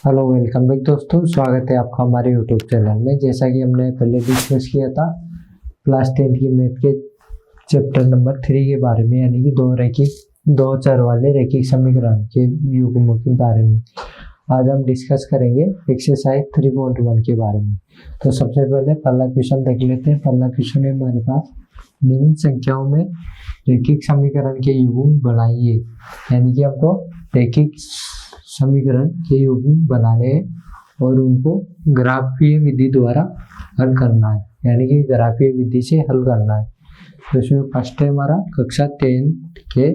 Hello, welcome back दोस्तों। स्वागत है आपका हमारे यूट्यूब चैनल में। जैसा कि हमने पहले डिस्कस किया था क्लास 10 की मैथ के चैप्टर नंबर 3 के बारे में, यानी कि दो चर वाले रैखिक समीकरण के युग्मों के बारे में। आज हम डिस्कस करेंगे एक्सरसाइज 3.1 के बारे में। तो सबसे पहले पहला क्वेश्चन देख लेते हैं। पहला क्वेश्चन है हमारे पास, निम्न संख्याओं में रैखिक समीकरण के युग्म बनाइए। यानी कि हमको रैखिक समीकरण के युग्म बनाने हैं और उनको ग्राफीय विधि द्वारा हल करना है, यानी कि ग्राफीय विधि से हल करना है। तो इसमें फर्स्ट है हमारा, कक्षा 10 के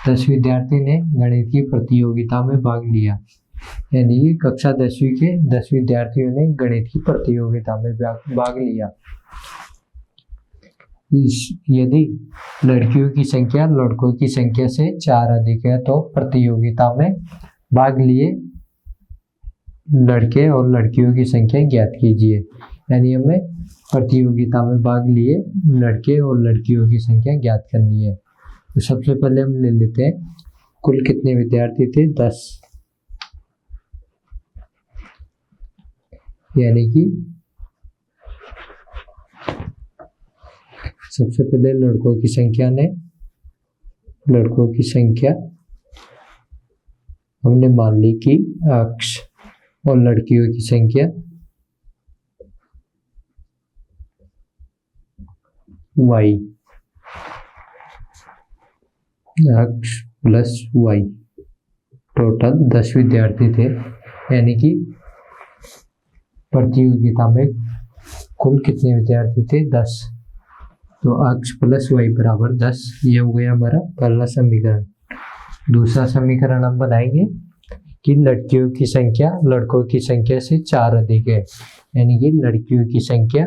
10 विद्यार्थी ने गणित की प्रतियोगिता में भाग लिया। यानी कि कक्षा 10वीं के 10 विद्यार्थियों ने गणित की प्रतियोगिता में भाग लिया। यदि लड़कियों की संख्या लड़कों की संख्या से 4 अधिक है तो प्रतियोगिता में भाग लिए लड़के और लड़कियों की संख्या ज्ञात कीजिए। यानी हमें प्रतियोगिता में भाग लिए लड़के और लड़कियों की संख्या ज्ञात करनी है। तो सबसे पहले हम ले लेते हैं कुल कितने विद्यार्थी थे, 10। यानी कि सबसे पहले लड़कों की संख्या हमने मान ली कि x और लड़कियों की संख्या y, x plus y। Total 10 विद्यार्थी थे। यानी कि प्रतियोगिता में कुल कितने विद्यार्थी थे, 10। तो x प्लस y बराबर 10। ये हो गया हमारा पहला समीकरण। दूसरा समीकरण हम बनाएंगे कि लड़कियों की संख्या लड़कों की संख्या से 4 अधिक है। यानी कि लड़कियों की संख्या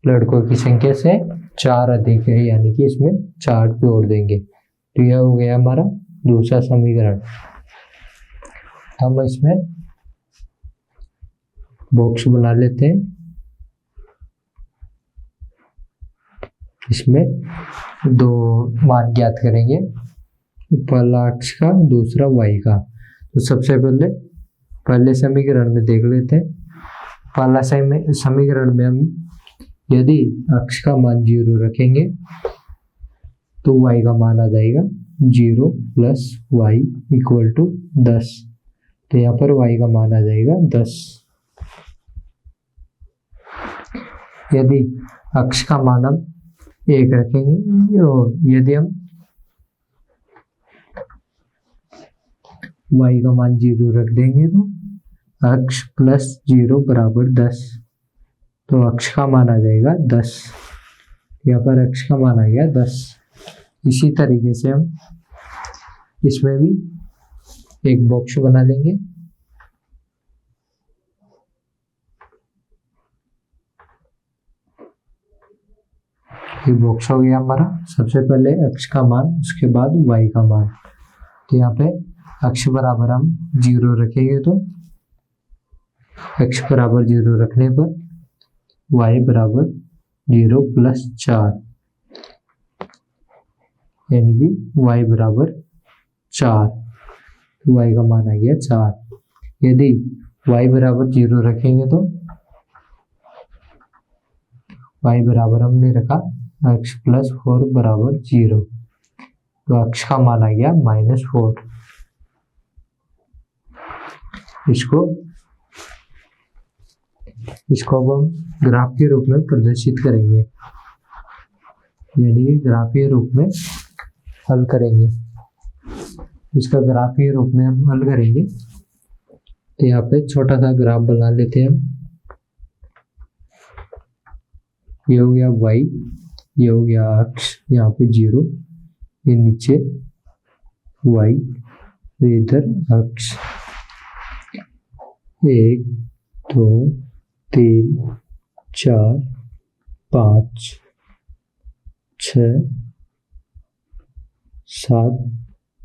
लड़कों की संख्या से 4 अधिक है, यानी कि इसमें 4 जोड़ देंगे। तो यह हो गया हमारा दूसरा समीकरण। हम इसमें बॉक्स बना लेते हैं। इसमें दो मान ज्ञात करेंगे, पहला x का, दूसरा y का। तो सबसे पहले समीकरण में देख लेते हैं। पहला समीकरण में हम यदि x का मान 0 रखेंगे तो y का मान आ जाएगा 0 प्लस y इक्वल टू 10। तो यहाँ पर y का मान आ जाएगा 10। यदि x का मान हम 1 रखेंगे और यदि हम y का मान 0 रख देंगे तो x प्लस 0 बराबर 10। तो x का मान आ जाएगा 10। यहाँ पर x का मान आ गया 10। इसी तरीके से हम इसमें भी एक बॉक्स बना लेंगे। ये बॉक्स हो गया हमारा। सबसे पहले x का मान, उसके बाद y का मान। तो यहाँ पे x बराबर हम 0 रखेंगे तो x बराबर 0 रखने पर y बराबर 0 प्लस 4, यानी कि y बराबर 4। तो y का मान आ गया 4। यदि y बराबर 0 रखेंगे तो y बराबर हमने रखा x प्लस 4 बराबर 0। तो x का मान आ गया -4। इसको अब हम ग्राफ के रूप में प्रदर्शित करेंगे, यानी कि ग्राफीय रूप में हल करेंगे। इसका ग्राफीय रूप में हम हल करेंगे। तो यहाँ पे छोटा सा ग्राफ बना लेते हैं हम। ये हो गया y, ये हो गया x, यहाँ पे 0, ये नीचे y, इधर x। 1 2 3 4 5 6 7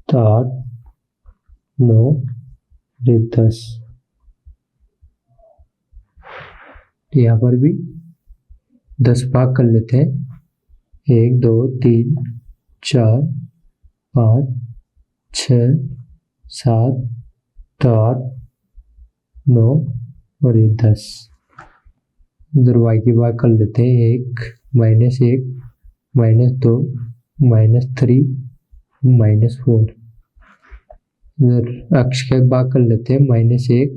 8 9 10। यहाँ पर भी 10 भाग कर लेते हैं। 1 2 3 4 5 6 7 8 9 और ये 10। इधर y की बात कर लेते हैं, 1 -2 -3 -4। इधर अक्ष की बात कर लेते हैं, -1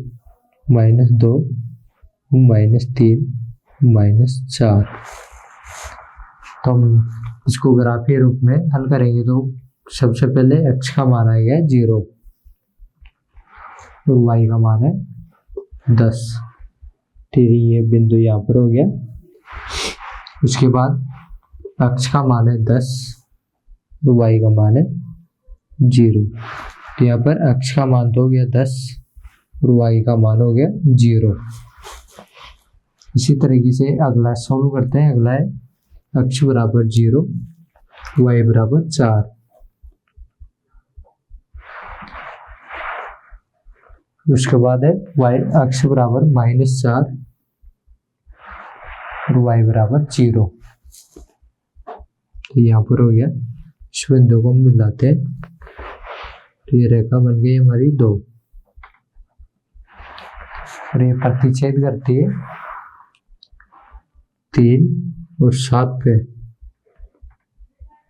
-2 -3 -4। तो हम इसको ग्राफीय रूप में हल करेंगे। तो सबसे पहले x का मान आ गया 0 और y का मान है 10। ठीक है, ये बिंदु यहाँ पर हो गया। उसके बाद x का मान है 10 और y का मान है 0। तो यहाँ पर x का मान तो हो गया 10 और y का मान हो गया 0। इसी तरीके से अगला सॉल्व करते हैं। अगला है x बराबर 0 y बराबर 4। उसके बाद है x बराबर -4 और y बराबर 0। तो यहाँ पर हो गया। इस बिंदु को हम मिलाते हैं तो ये रेखा बन गई हमारी 2 और ये प्रतिच्छेद करती है 3 और 7 पे।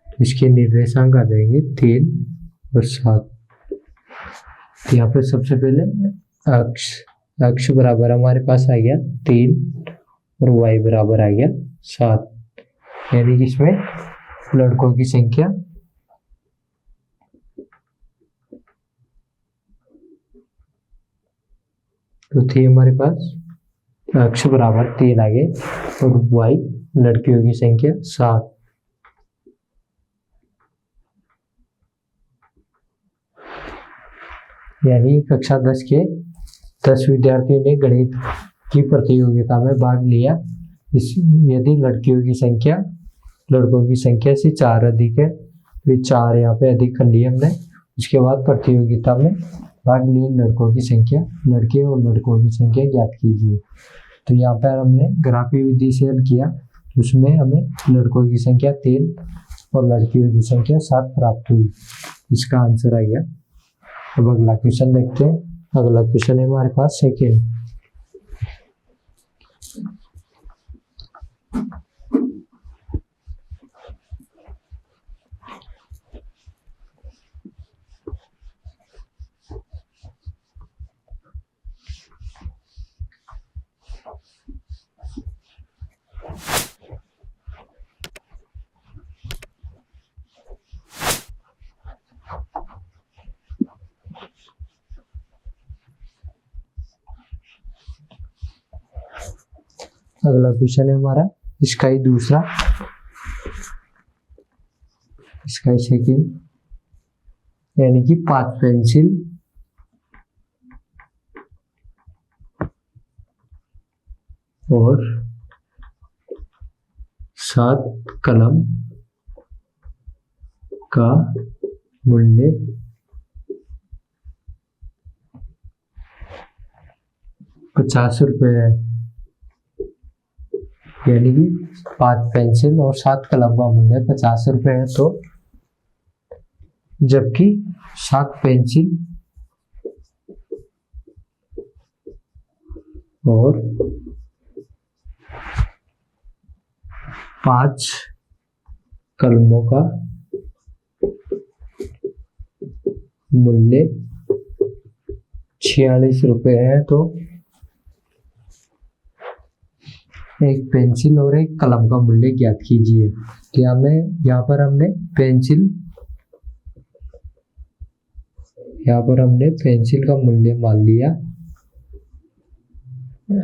तो इसके निर्देशांक आ जाएंगे 3 और 7। तो यहाँ पे सबसे पहले x बराबर हमारे पास आ गया 3 और y बराबर आ गया 7, यानी कि इसमें लड़कों की संख्या तो थी हमारे पास x बराबर 3 आ गए और y लड़कियों की संख्या 7। यानी कक्षा 10 के 10 विद्यार्थियों ने गणित की प्रतियोगिता में भाग लिया। यदि लड़कियों की संख्या लड़कों की संख्या से 4 अधिक है तो 4 यहाँ पे अधिक कर लिए हमने। उसके बाद प्रतियोगिता में भाग लिए लड़कों की संख्या, लड़के और लड़कों की संख्या ज्ञात कीजिए। तो यहाँ पर हमने ग्राफीय विधि से हल किया, उसमें हमें लड़कों की संख्या 3 और लड़कियों की संख्या 7 प्राप्त हुई। इसका आंसर आ गया। अब अगला क्वेश्चन देखते हैं। अगला क्वेश्चन है हमारे पास सेकेंड। अगला क्वेश्चन है हमारा इसका ही दूसरा, इसका ही सेकेंड, यानी कि 5 पेंसिल और 7 कलम का मूल्य 50 रुपये है। यानी कि 5 पेंसिल और 7 कलम का मूल्य 50 रुपये है। तो जबकि 7 पेंसिल और 5 कलमों का मूल्य 46 रुपये है। तो एक पेंसिल और एक कलम का मूल्य ज्ञात कीजिए। तो यहाँ पर हमने पेंसिल का मूल्य मान लिया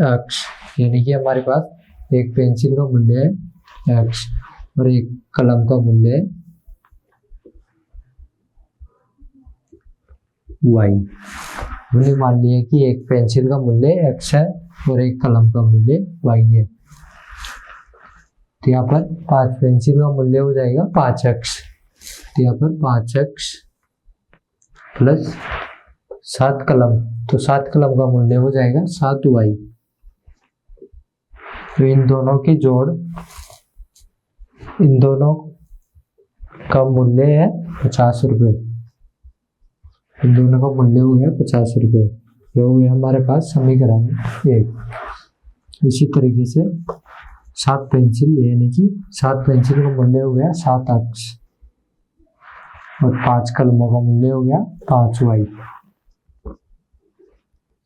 x, यानी कि हमारे पास एक पेंसिल का मूल्य है x और एक कलम का मूल्य है y। हमने मान लिया कि एक पेंसिल का मूल्य x है और एक कलम का मूल्य y है। तो यहाँ पर 5 पेंसिल का मूल्य हो जाएगा 5x। तो यहाँ पर 5x प्लस 7 कलम, तो 7 कलम का मूल्य हो जाएगा 7y। तो इन दोनों का मूल्य है 50 रुपये। इन दोनों का मूल्य हो गया 50 रुपये। ये हो गया हमारे पास समीकरण 1। इसी तरीके से 7 पेंसिल यानी कि 7 पेंसिल का मूल्य हो गया 7 अक्ष और 5 कलमों का मूल्य हो गया 5 वाई।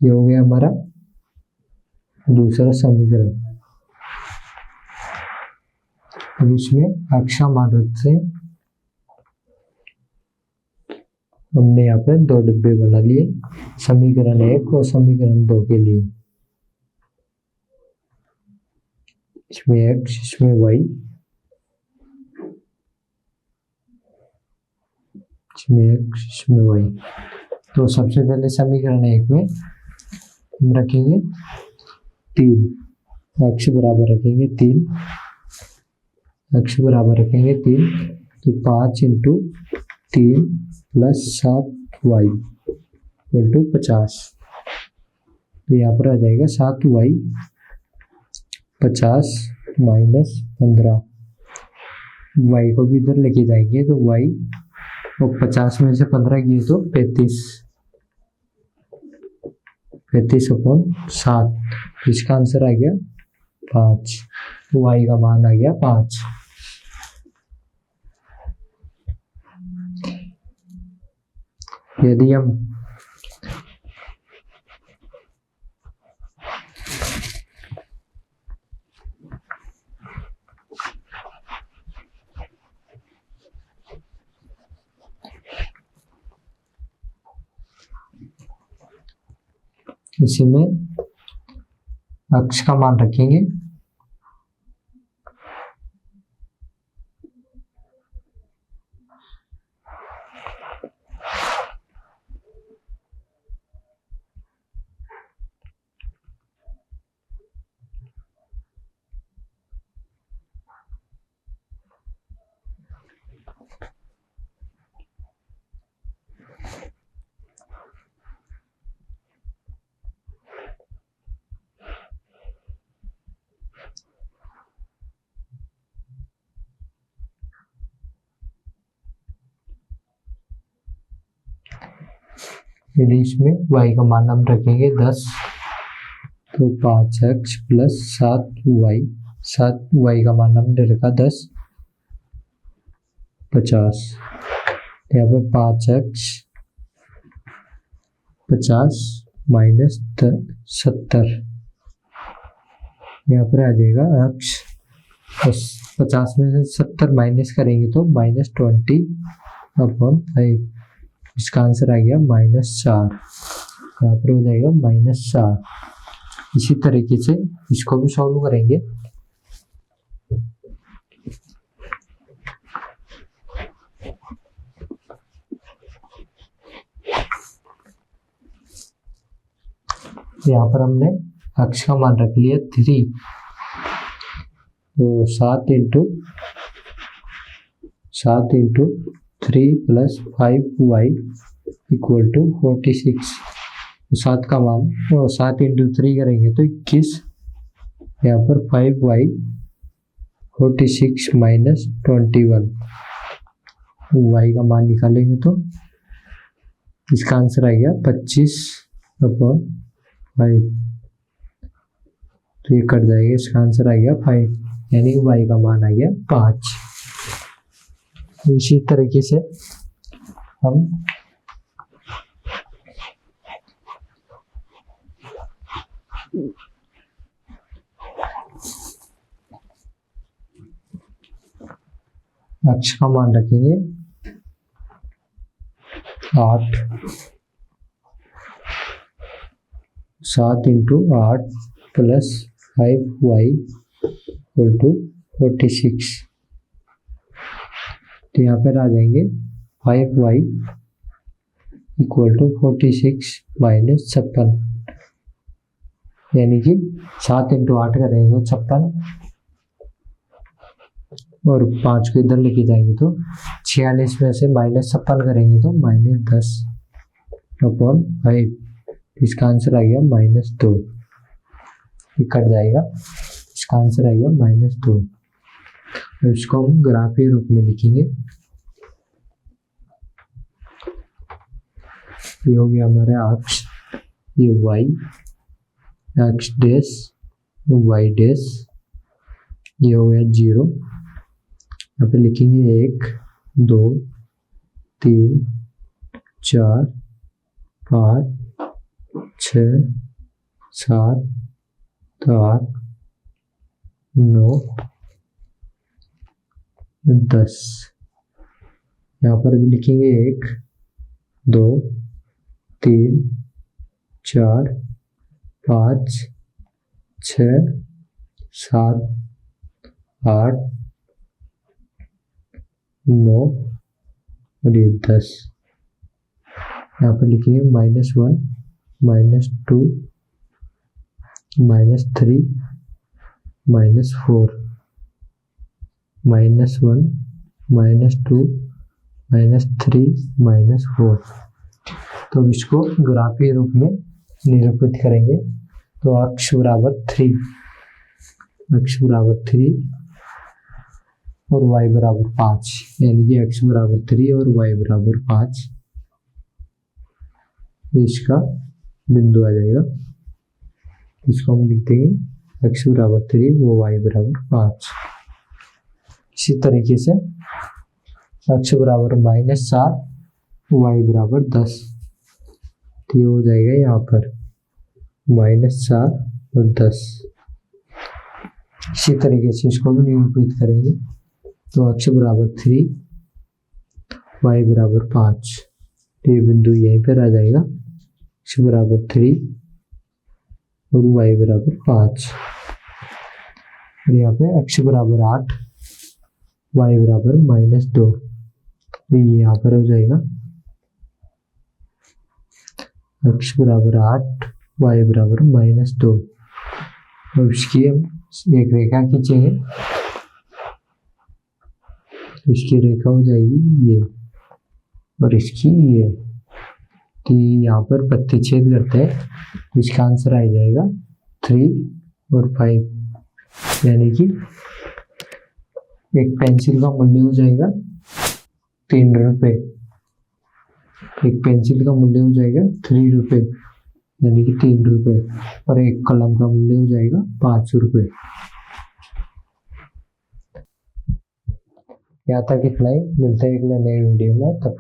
ये हो गया हमारा दूसरा समीकरण। अब इसमें अक्ष मान से हमने यहाँ पे 2 डिब्बे बना लिए, समीकरण 1 और समीकरण 2 के लिए। इसमें x, इसमें y, इसमें x, इसमें y। तो सबसे पहले समीकरण 1 में हम रखेंगे 3, x बराबर रखेंगे 3, x बराबर रखेंगे 3, तो 5 इंटू 3 प्लस 7y इक्वल 50। तो यहाँ पर आ जाएगा 7y 50 माइनस 15। y को भी इधर लेके जाएंगे तो y और 50 में से 15 किए तो 35 अपॉन 7। इसका आंसर आ गया 5। तो y का मान आ गया 5। यदि हम इसी में अक्ष का मान रखेंगे यदि इसमें y का मान हम रखेंगे 10, तो 5x प्लस 7y, 7y का मान हमने रखा 10, 50। यहाँ पर 5x 50 माइनस 70, यहाँ पर आ जाएगा x 50 में से 70 माइनस करेंगे तो -20 अपॉन 5। इसका आंसर आ गया -4। यहाँ पर हो जाएगा -4। इसी तरीके से इसको भी सॉल्व करेंगे। यहाँ पर हमने अक्ष का मान रख लिया 3, तो 7 into 3 plus 5y equal to 46। 7 का मान 7 इंटू 3 करेंगे तो 21। यहाँ पर 5y 46 माइनस 21, y का मान निकालेंगे तो इसका आंसर आ गया 25 अपॉन 5। तो ये कट जाएगा, इसका आंसर आ गया 5, यानी y का मान आ गया 5। इसी तरीके से हम अक्ष का मान रखेंगे 8, 7 into 8 plus 5y equal to 46। तो यहाँ पर आ जाएंगे 5y इक्वल टू 46 माइनस 56, यानी कि 7 इंटू 8 करेंगे तो 56 और 5 को इधर लेके जाएंगे तो 46 में से -56 करेंगे तो -10 अपॉन 5। इसका आंसर आ गया -2। ये कट जाएगा, इसका आंसर आ गया -2। इसको हम ग्राफीय रूप में लिखेंगे। ये हो गया हमारा अक्ष ये y, x dash y dash, ये हो गया 0। यहाँ पे लिखेंगे 1 2 3 4 5 6 7 8 9 10। यहाँ पर भी लिखेंगे 1 2 3 4 5 6 7 8 9 और ये 10। यहाँ पर लिखेंगे -1 -2 -3 -4 -1 -2 -3 -4। तो इसको ग्राफीय रूप में निरूपित करेंगे। तो अक्ष बराबर 3 और y बराबर 5, यानी कि x बराबर 3 और y बराबर 5, इसका बिंदु आ जाएगा। इसको हम लिख देंगे x बराबर 3 वो y बराबर 5। इसी तरीके से x बराबर -4 y बराबर 10, तो ये हो जाएगा यहाँ पर -4 और 10। इसी तरीके से इसको भी निरूपित करेंगे। तो x बराबर 3 y बराबर 5, तो ये बिंदु यहीं पर आ जाएगा, x बराबर 3 और y बराबर 5। और यहाँ पे x बराबर 8 y बराबर -2, तो ये यहाँ पर हो जाएगा x बराबर 8 y बराबर -2। और इसकी हम एक रेखा खींचेंगे, इसकी रेखा हो जाएगी ये और इसकी ये, तो यहाँ पर प्रतिच्छेद करते हैं। इसका आंसर आ जाएगा 3 और 5, यानी कि एक पेंसिल का मूल्य हो जाएगा 3 रुपये, एक पेंसिल का मूल्य हो जाएगा 3 रुपये, यानी कि 3 रुपये, और एक कलम का मूल्य हो जाएगा 5 रुपये। यहाँ तक इतना ही, मिलते हैं एक नए वीडियो में। तब